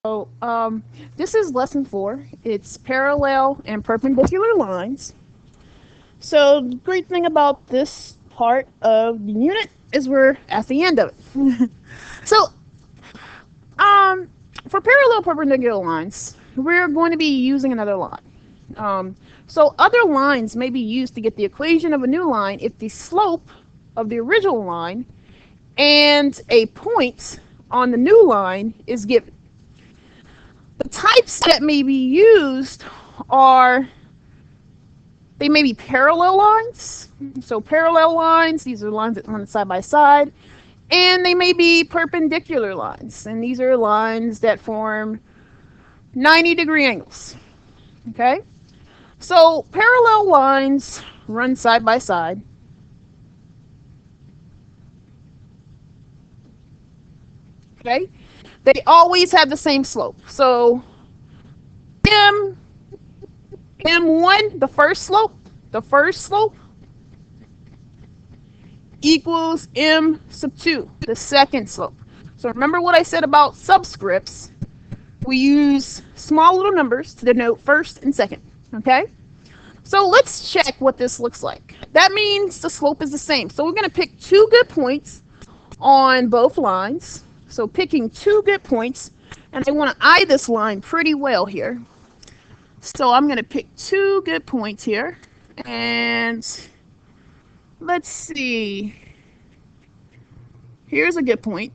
So this is lesson 4. It's parallel and perpendicular lines. So the great thing about this part of the unit is we're at the end of it. So for parallel perpendicular lines, we're going to be using another line. So other lines may be used to get the equation of a new line if the slope of the original line and a point on the new line is given. The types that may be used are, they may be parallel lines. So parallel lines, these are lines that run side by side. And they may be perpendicular lines. And these are lines that form 90-degree angles. Okay? So parallel lines run side by side. Okay? They always have the same slope. So M1, the first slope equals M sub 2, the second slope. So remember what I said about subscripts. We use small little numbers to denote first and second. Okay? So let's check what this looks like. That means the slope is the same. So we're going to pick 2 good points on both lines. So picking 2 good points, and I want to eye this line pretty well here. So I'm going to pick 2 good points here, and let's see. Here's a good point,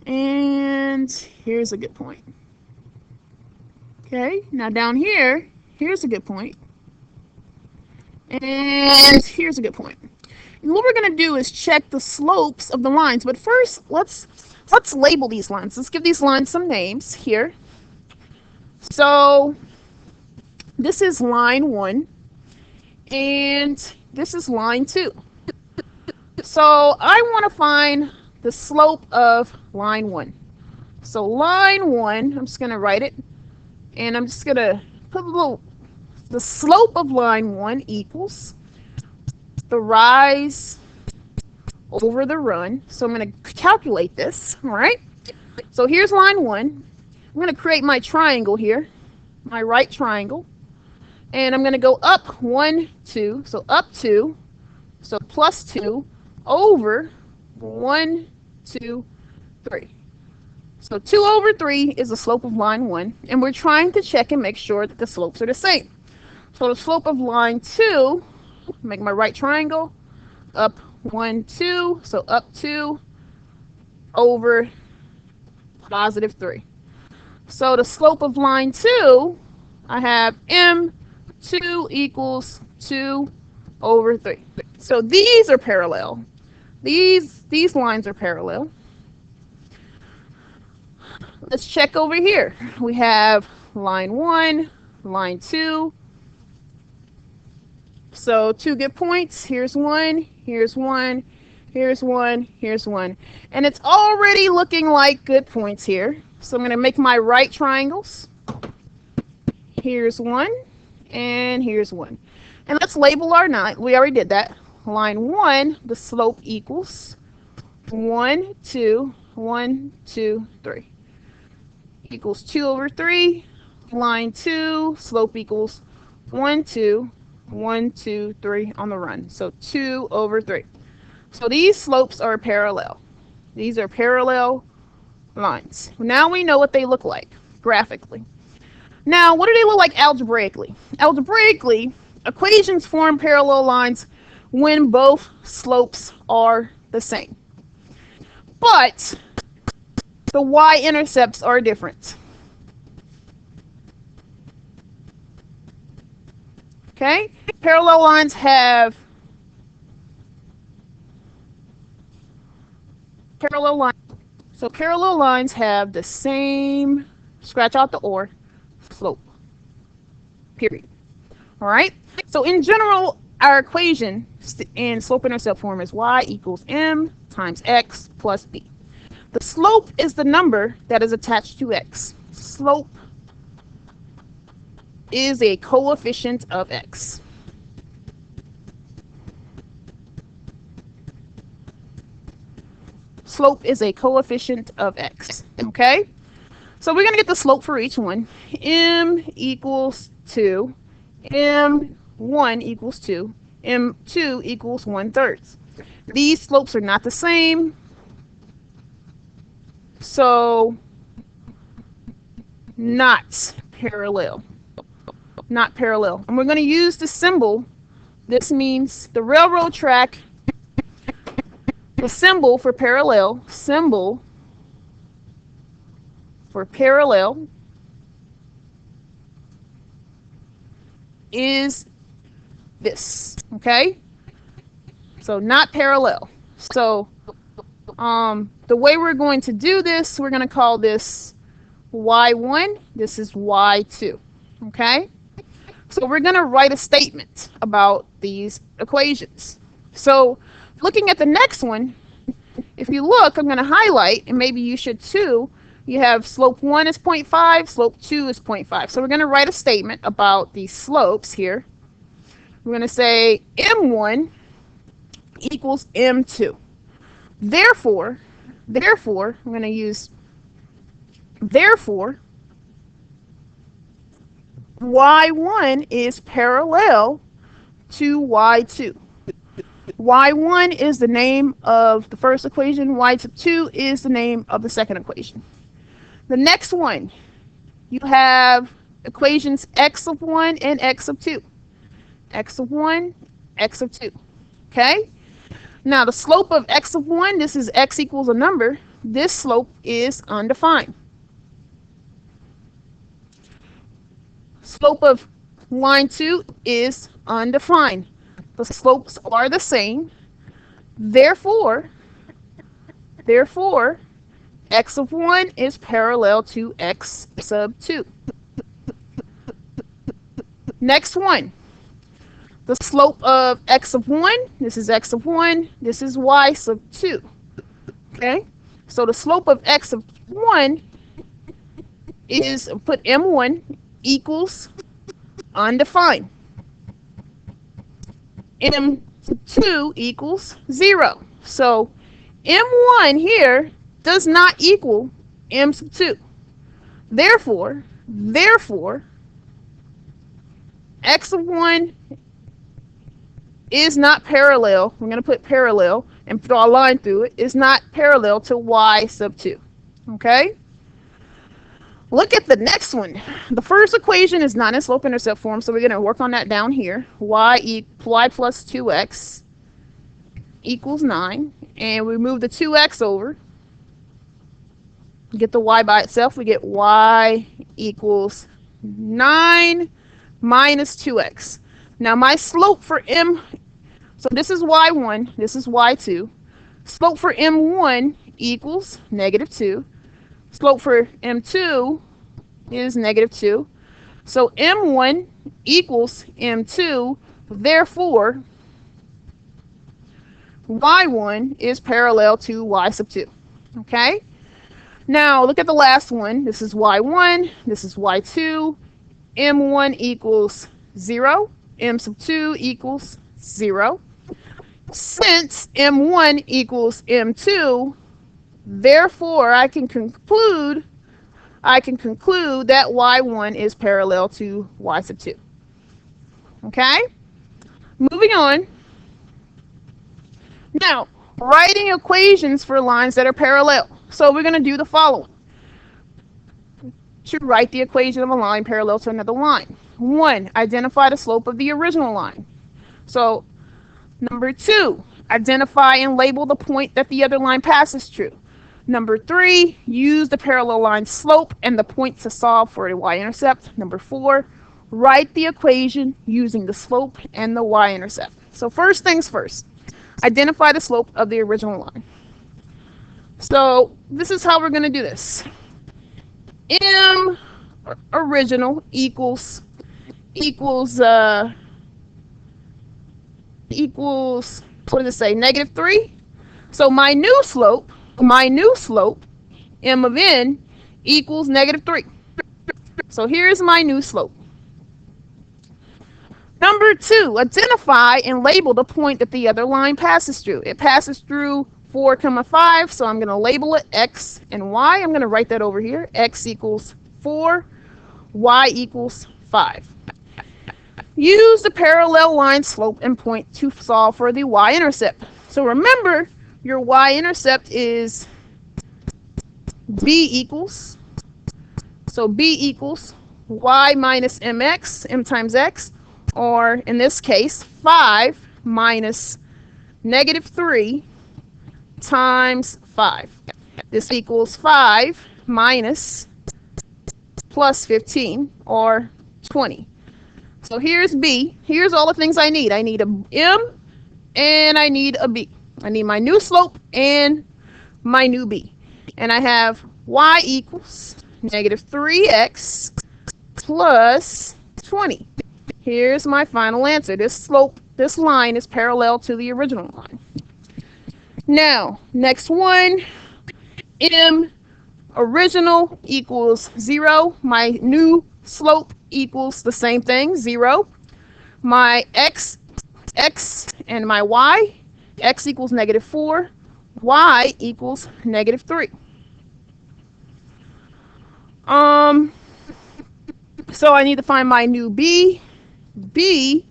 and here's a good point. Okay, now down here, here's a good point, and here's a good point. And what we're going to do is check the slopes of the lines. But first, let's label these lines. Let's give these lines some names here. So this is line 1, and this is line 2. So I want to find the slope of line 1. So line 1, I'm just going to write it, and I'm just going to put a little, the slope of line 1 equals the rise over the run. So I'm going to calculate this, all right? So here's line 1. I'm going to create my triangle here, my right triangle, and I'm going to go up 1, 2, so up 2, so plus 2, over 1, 2, 3. So 2 over 3 is the slope of line 1, and we're trying to check and make sure that the slopes are the same. So the slope of line 2, make my right triangle, up 1, 2, so up 2 over positive 3. So the slope of line 2, I have M2 equals 2 over 3. So these are parallel. These lines are parallel. Let's check over here. We have line 1, line 2. So 2 good points. Here's 1, here's 1, here's 1, here's 1. And it's already looking like good points here. So I'm going to make my right triangles. Here's 1, and here's 1. And let's label our 9. We already did that. Line 1, the slope equals 1, 2, 1, 2, 3. Equals 2 over 3. Line 2, slope equals 1, 2, 1, 2, 3 on the run. So 2 over 3. So these slopes are parallel. These are parallel lines. Now we know what they look like graphically. Now, what do they look like algebraically? Algebraically, equations form parallel lines when both slopes are the same. But the y-intercepts are different. Okay? Parallel lines have parallel lines have the same, scratch out the or, slope. Period. All right? So in general, our equation in slope-intercept form is y equals m times x plus b. The slope is the number that is attached to x. Slope is a coefficient of x. Slope is a coefficient of x. Okay? So we're going to get the slope for each one. M equals 2. M1 equals 2. M2 equals 1/3. These slopes are not the same. So not parallel. Not parallel. And we're going to use the symbol. This means the railroad track. The symbol for parallel. Symbol for parallel is this. Okay? So not parallel. So the way we're going to do this, we're going to call this y1. This is y2. Okay? So we're going to write a statement about these equations. So looking at the next one, if you look, I'm going to highlight, and maybe you should too, you have slope 1 is 0.5, slope 2 is 0.5. So we're going to write a statement about these slopes here. We're going to say M1 equals M2. Therefore, I'm going to use therefore, y1 is parallel to y2. y1 is the name of the first equation, y2 is the name of the second equation. The next one, you have equations x of 1 and x of 2. X of 1, x of 2. Okay? Now the slope of x of 1, this is x equals a number. This slope is undefined. Slope of line 2 is undefined. The slopes are the same. Therefore, x of 1 is parallel to x sub 2. Next one. The slope of x of 1, this is x of 1, this is y sub 2. Okay? So the slope of x of 1 is, put M1 equals undefined. M2 equals 0. So M1 here does not equal M sub 2. Therefore, x of 1 is not parallel. We're going to put parallel and draw a line through it. Is not parallel to y sub 2. Okay? Look at the next one. The first equation is not in slope-intercept form, so we're going to work on that down here. Y plus 2x equals 9. And we move the 2x over. Get the y by itself. We get y equals 9 minus 2x. Now my slope for m, so this is y1, this is y2. Slope for m1 equals -2. Slope for m2 is -2. So m1 equals m2. Therefore, y1 is parallel to y sub 2. Okay? Now look at the last one. This is y1, this is y2. m1 equals 0. M sub 2 equals 0. Since m1 equals m2, therefore I can conclude that y1 is parallel to y sub 2. Okay? Moving on. Now, writing equations for lines that are parallel. So we're going to do the following. To write the equation of a line parallel to another line. 1, identify the slope of the original line. So, number 2, identify and label the point that the other line passes through. Number 3, use the parallel line slope and the point to solve for a y-intercept. Number 4, write the equation using the slope and the y-intercept. So first things first, identify the slope of the original line. So this is how we're going to do this. M original equals what does it say, -3? So my new slope, m of n, equals -3. So here's my new slope. Number 2, identify and label the point that the other line passes through. It passes through 4, 5, so I'm going to label it x and y. I'm going to write that over here. X equals 4, y equals 5. Use the parallel line slope and point to solve for the y-intercept. So remember, your y-intercept is b equals, so b equals y minus mx, m times x, or in this case, 5 minus negative 3 times 5. This equals 5 minus plus 15, or 20. So here's b. Here's all the things I need. I need a m and I need a b. I need my new slope and my new b. And I have y equals negative 3x plus 20. Here's my final answer. This slope, this line is parallel to the original line. Now, next one, m original equals 0. My new slope equals the same thing, 0. My x and my y, x equals negative 4, y equals negative 3. So I need to find my new b. B,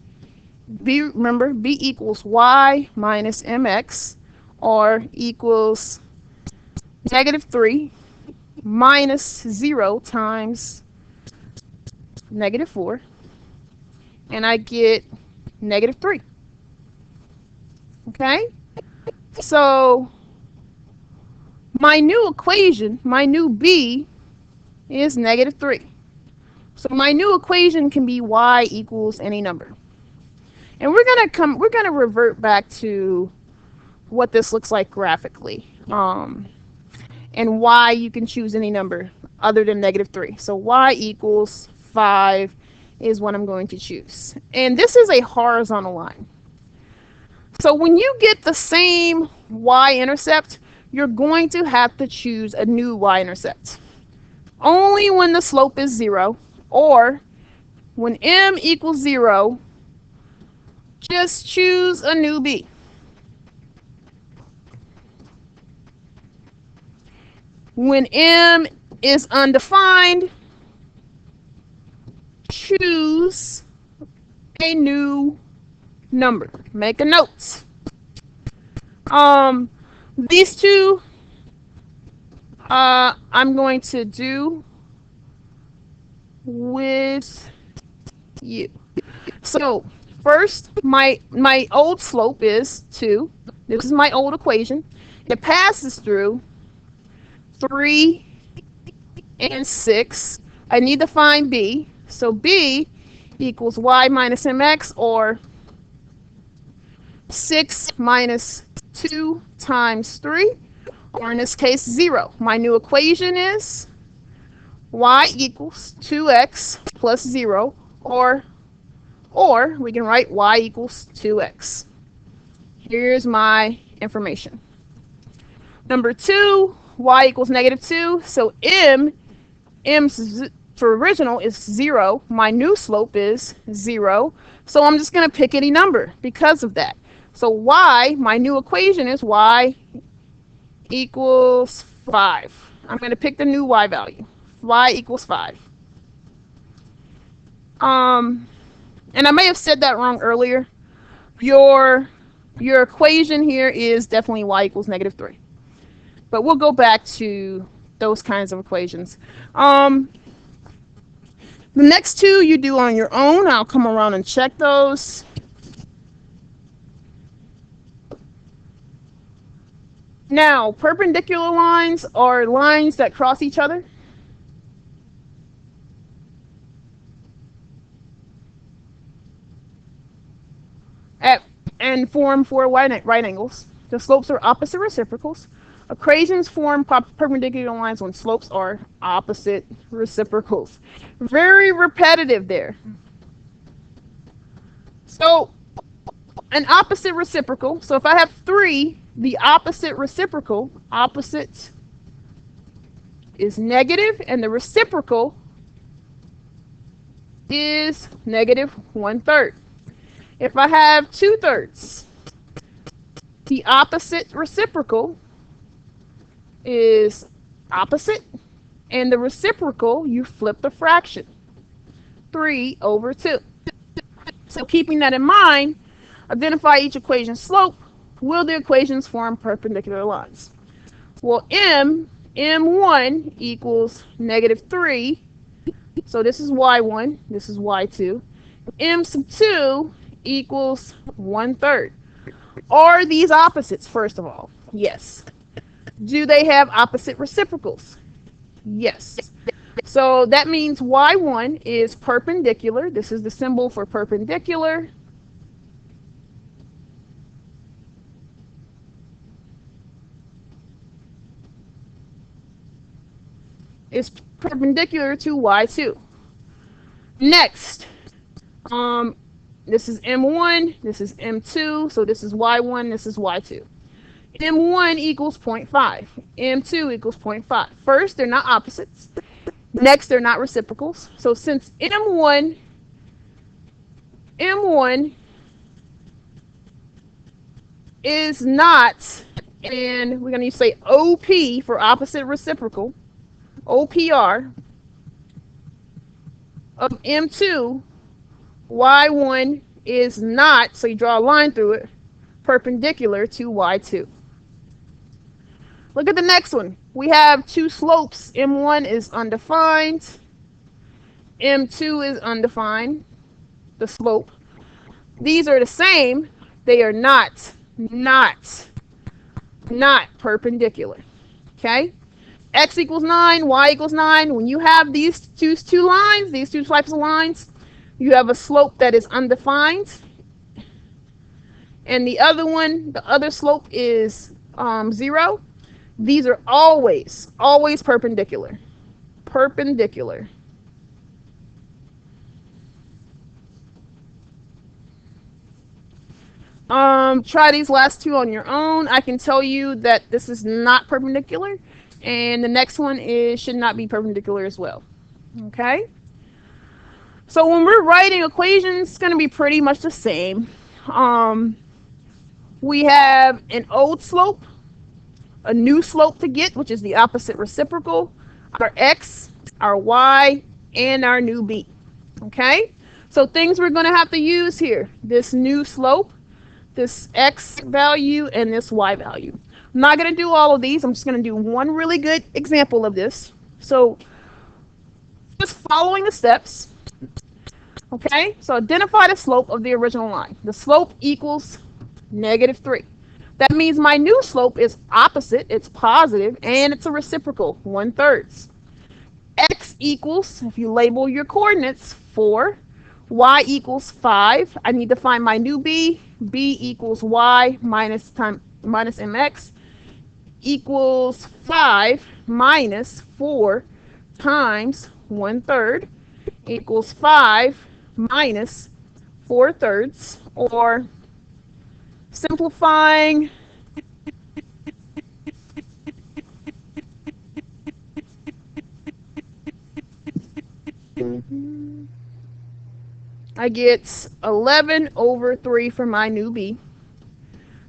remember, b equals y minus mx, or equals negative 3 minus 0 times negative 4, and I get negative 3. Okay, so my new equation, my new b, is negative 3. So my new equation can be y equals any number. And we're gonna revert back to what this looks like graphically, and why you can choose any number other than negative 3. So y equals 5 is what I'm going to choose. And this is a horizontal line. So when you get the same y-intercept, you're going to have to choose a new y-intercept. Only when the slope is 0, or when m equals 0, just choose a new b. When m is undefined, choose a new number. Make a note. These two I'm going to do with you. So first, my old slope is 2. This is my old equation. It passes through 3 and 6. I need to find b. So b equals y minus mx, or 6 minus 2 times 3, or in this case 0. My new equation is y equals 2x plus 0, or we can write y equals 2x. Here's my information. Number 2, y equals negative 2. So m for original is 0. My new slope is 0. So I'm just going to pick any number because of that. So y, my new equation is y equals 5. I'm going to pick the new y value. Y equals 5. And I may have said that wrong earlier. Your equation here is definitely y equals negative 3. But we'll go back to those kinds of equations. The next two you do on your own. I'll come around and check those. Now, perpendicular lines are lines that cross each other. And form 4 right angles. The slopes are opposite reciprocals. Equations form perpendicular lines when slopes are opposite reciprocals. Very repetitive there. So an opposite reciprocal. So if I have 3, the opposite reciprocal, opposite is negative, and the reciprocal is negative 1/3. If I have 2/3, The opposite reciprocal is opposite, and the reciprocal, you flip the fraction. 3/2. So keeping that in mind, identify each equation's slope. Will the equations form perpendicular lines? Well, m1 equals -3. So this is y1, this is y2. m2 equals 1/3. Are these opposites, first of all? Yes. Do they have opposite reciprocals? Yes. So that means y1 is perpendicular. This is the symbol for perpendicular. Is perpendicular to y2. Next, this is m1, this is m2, so this is y1, this is y2. m1 equals 0.5, m2 equals 0.5. First, they're not opposites. Next, they're not reciprocals. So since m1 is not, and we're going to say OP for opposite reciprocal, OPR of m2, y1 is not, so you draw a line through it, perpendicular to y2. Look at the next one. We have two slopes. m1 is undefined. m2 is undefined, the slope. These are the same. They are not perpendicular. Okay? X equals 9, y equals 9. When you have these two lines, these two types of lines, you have a slope that is undefined. And the other one, the other slope is 0. These are always perpendicular. Perpendicular. Try these last two on your own. I can tell you that this is not perpendicular, and the next one should not be perpendicular as well. Okay? So when we're writing equations, it's going to be pretty much the same. We have an old slope, a new slope to get, which is the opposite reciprocal, our x, our y, and our new b. Okay? So things we're going to have to use here, this new slope, this x value, and this y value. I'm not going to do all of these. I'm just going to do one really good example of this. So just following the steps. Okay? So identify the slope of the original line. The slope equals -3. That means my new slope is opposite, it's positive, and it's a reciprocal, 1/3. X equals, if you label your coordinates, 4. Y equals 5. I need to find my new b. B equals y minus mx equals 5 minus 4 times 1/3 equals 5 minus 4/3, or simplifying, I get 11/3 for my new b.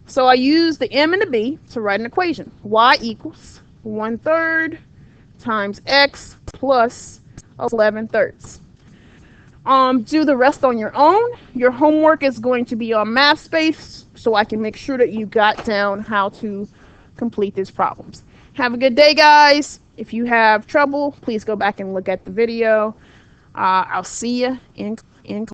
So I use the m and the b to write an equation. Y equals 1/3 times x plus 11/3. Do the rest on your own. Your homework is going to be on MathSpace, so I can make sure that you got down how to complete these problems. Have a good day, guys. If you have trouble, please go back and look at the video. I'll see you in